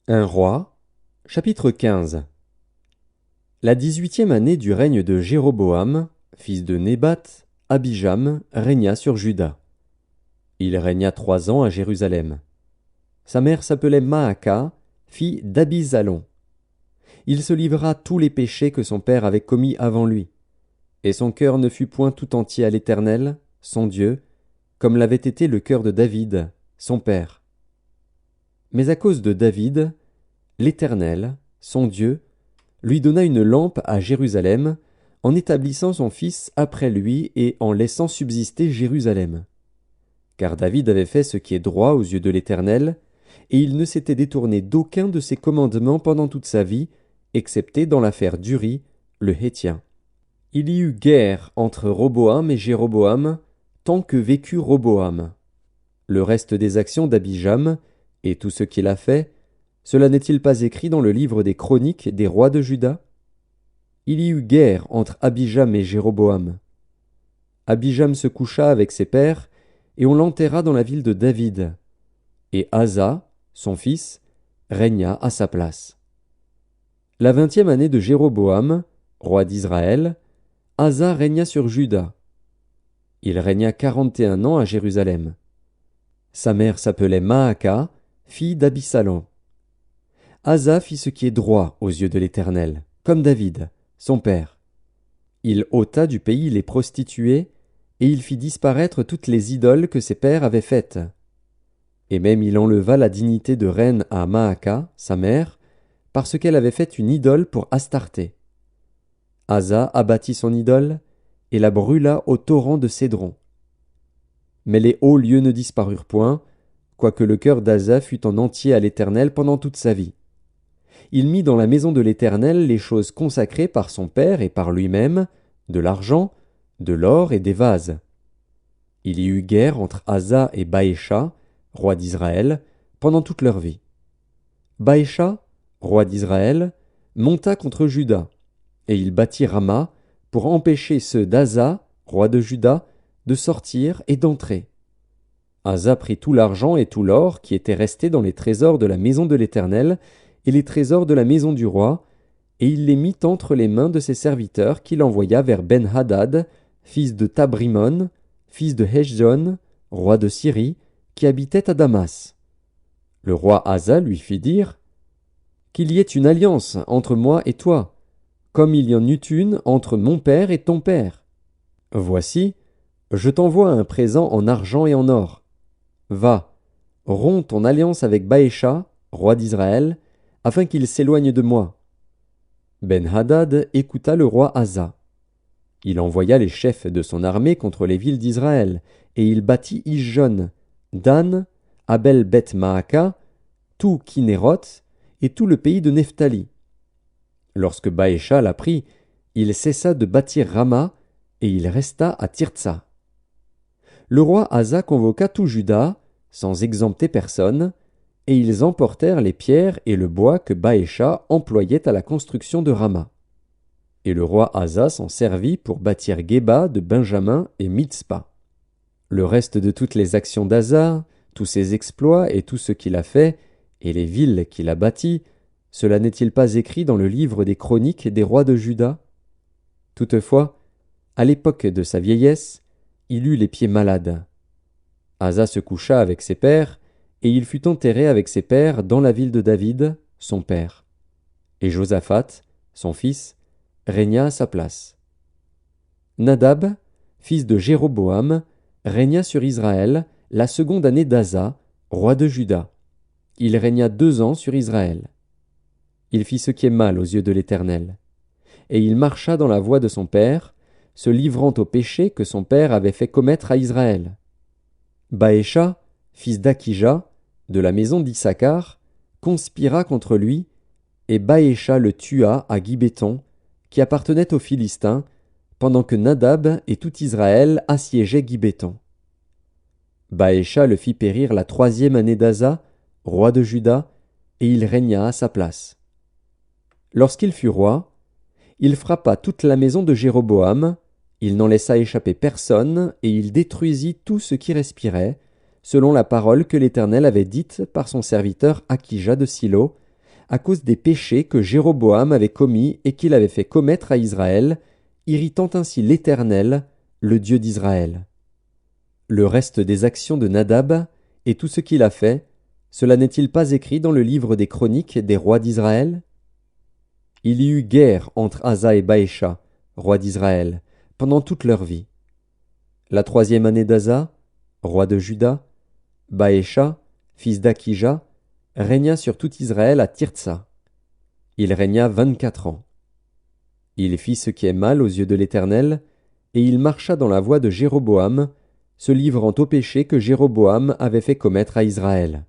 Un roi, chapitre 15. La 18e année du règne de Jéroboam, fils de Nébat, Abijam régna sur Juda. Il régna 3 ans à Jérusalem. Sa mère s'appelait Maaka, fille d'Abizalon. Il se livra à tous les péchés que son père avait commis avant lui, et son cœur ne fut point tout entier à l'Éternel, son Dieu, comme l'avait été le cœur de David, son père. Mais à cause de David, l'Éternel, son Dieu, lui donna une lampe à Jérusalem, en établissant son fils après lui et en laissant subsister Jérusalem. Car David avait fait ce qui est droit aux yeux de l'Éternel, et il ne s'était détourné d'aucun de ses commandements pendant toute sa vie, excepté dans l'affaire d'Uri, le Héthien. Il y eut guerre entre Roboam et Jéroboam, tant que vécut Roboam. Le reste des actions d'Abijam, et tout ce qu'il a fait, cela n'est-il pas écrit dans le livre des chroniques des rois de Juda? Il y eut guerre entre Abijam et Jéroboam. Abijam se coucha avec ses pères, et on l'enterra dans la ville de David. Et Asa, son fils, régna à sa place. La 20e année de Jéroboam, roi d'Israël, Asa régna sur Juda. Il régna 41 ans à Jérusalem. Sa mère s'appelait Maaka, fille d'Abisalom. Asa fit ce qui est droit aux yeux de l'Éternel, comme David, son père. Il ôta du pays les prostituées, et il fit disparaître toutes les idoles que ses pères avaient faites. Et même il enleva la dignité de reine à Maaka, sa mère, parce qu'elle avait fait une idole pour Astarté. Asa abattit son idole, et la brûla au torrent de Cédron. Mais les hauts lieux ne disparurent point, quoique le cœur d'Asa fût en entier à l'Éternel pendant toute sa vie. Il mit dans la maison de l'Éternel les choses consacrées par son père et par lui-même, de l'argent, de l'or et des vases. Il y eut guerre entre Asa et Baécha, roi d'Israël, pendant toute leur vie. Baécha, roi d'Israël, monta contre Juda, et il bâtit Rama pour empêcher ceux d'Asa, roi de Juda, de sortir et d'entrer. Asa prit tout l'argent et tout l'or qui étaient restés dans les trésors de la maison de l'Éternel et les trésors de la maison du roi, et il les mit entre les mains de ses serviteurs qu'il envoya vers Ben-Hadad, fils de Tabrimon, fils de Heshjon, roi de Syrie, qui habitait à Damas. Le roi Asa lui fit dire « Qu'il y ait une alliance entre moi et toi, comme il y en eut une entre mon père et ton père. Voici, je t'envoie un présent en argent et en or. Va, romps ton alliance avec Baécha, roi d'Israël, afin qu'il s'éloigne de moi. » Ben-Hadad écouta le roi Asa. Il envoya les chefs de son armée contre les villes d'Israël, et il bâtit Ijon, Dan, Abel-Beth-Maaka, tout Kinéroth, et tout le pays de Nephtali. Lorsque Baécha l'apprit, il cessa de bâtir Rama, et il resta à Tirtsa. Le roi Asa convoqua tout Juda, sans exempter personne, et ils emportèrent les pierres et le bois que Baécha employait à la construction de Rama. Et le roi Asa s'en servit pour bâtir Géba de Benjamin et Mitzpa. Le reste de toutes les actions d'Asa, tous ses exploits et tout ce qu'il a fait, et les villes qu'il a bâties, cela n'est-il pas écrit dans le livre des chroniques des rois de Juda? Toutefois, à l'époque de sa vieillesse, il eut les pieds malades. Asa se coucha avec ses pères, et il fut enterré avec ses pères dans la ville de David, son père. Et Josaphat, son fils, régna à sa place. Nadab, fils de Jéroboam, régna sur Israël la seconde année d'Asa, roi de Juda. Il régna 2 ans sur Israël. Il fit ce qui est mal aux yeux de l'Éternel. Et il marcha dans la voie de son père, se livrant au péché que son père avait fait commettre à Israël. Baécha, fils d'Akija, de la maison d'Issachar, conspira contre lui, et Baécha le tua à Gibéton, qui appartenait aux Philistins, pendant que Nadab et tout Israël assiégeaient Gibéton. Baécha le fit périr la 3e année d'Asa, roi de Juda, et il régna à sa place. Lorsqu'il fut roi, il frappa toute la maison de Jéroboam, il n'en laissa échapper personne, et il détruisit tout ce qui respirait, selon la parole que l'Éternel avait dite par son serviteur Akija de Silo, à cause des péchés que Jéroboam avait commis et qu'il avait fait commettre à Israël, irritant ainsi l'Éternel, le Dieu d'Israël. Le reste des actions de Nadab et tout ce qu'il a fait, cela n'est-il pas écrit dans le livre des chroniques des rois d'Israël? Il y eut guerre entre Asa et Baécha, roi d'Israël, pendant toute leur vie. La 3e année d'Asa, roi de Juda, Baécha, fils d'Akija, régna sur tout Israël à Tirtsa. Il régna 24 ans. Il fit ce qui est mal aux yeux de l'Éternel, et il marcha dans la voie de Jéroboam, se livrant au péché que Jéroboam avait fait commettre à Israël.